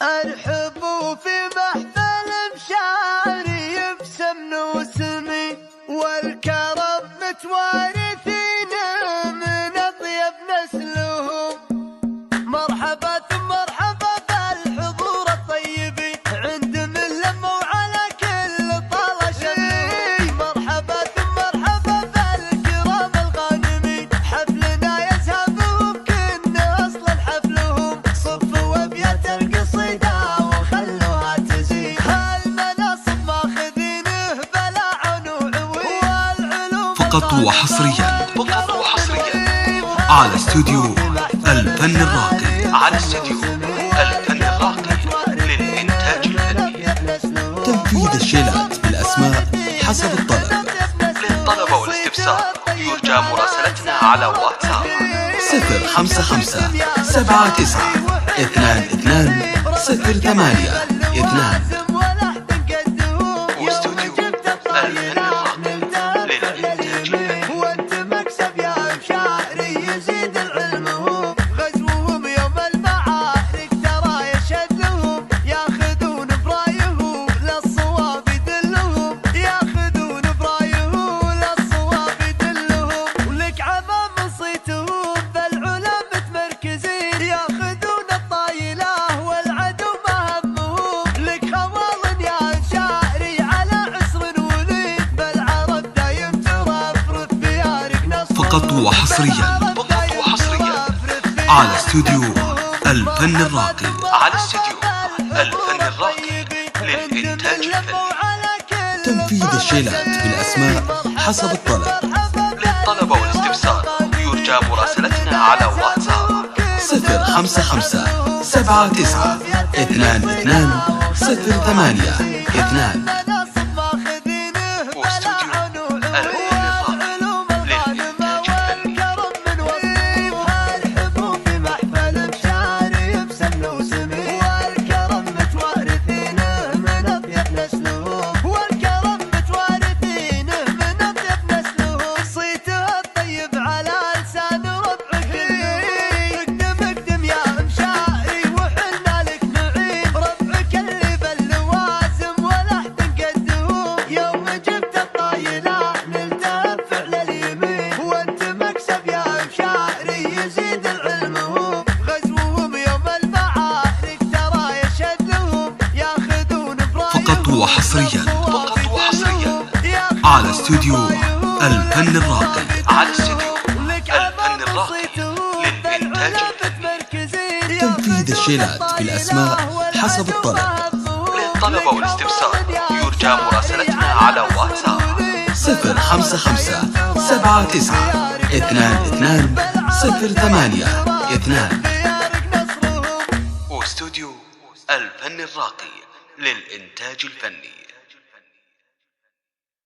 أرحب في محفل مشاري يبسم نوسمي والكرم متوارثين من أطيب نسلهم. مرحبا ثم مرحبا بالحضور الطيب عند من لموا على كل طال شمي. مرحبا ثم مرحبا بالكرام الغانمين حفلنا يزهبهم كن أصلا حفلهم. صفوا أبيات القصيدة وخلوها تزين هالمناصب ماخذينه بلا عنوع والعلوم فقط وحصريا على استوديو الفن الراقي للإنتاج الفني. تنفيذ الشيلات بالأسماء حسب الطلب. للطلب والاستفسار يرجى مراسلتنا على واتساب 055 79 22 08 2. واستوديو الفن الراقي للإنتاج الفني. وانت مكسب يا مشاعري يزيد العلمهم. غزوهم يوم المعارك ترى يشدهم ياخذون برايهم للصواب يدلهم. ياخذون برايهم للصواب يدلهم. ولك عمام صيتهم بالعلا متمركزين ياخذون الطايله والعدو ما همهم. لك خوال يا شاعري على عسر وليد بالعرب دايم ترفرف بيارك نصر. فقط وحصريا على استوديو الفن الراقي للإنتاج الفني. تنفيذ الشيلات بالأسماء حسب الطلب. للطلب والاستفسار يرجى مراسلتنا على واتساب 055 79 22 08 2. واستوديو الفن الراقي للإنتاج الفني. فقط وحصريا على استوديو الفن الراقي للإنتاج الفني. تنفيذ الشيلات بالأسماء حسب الطلب. للطلب والاستفسار يرجى مراسلتنا على واتساب 055 79 22 08 2. واستوديو الفن الراقي للإنتاج الفني.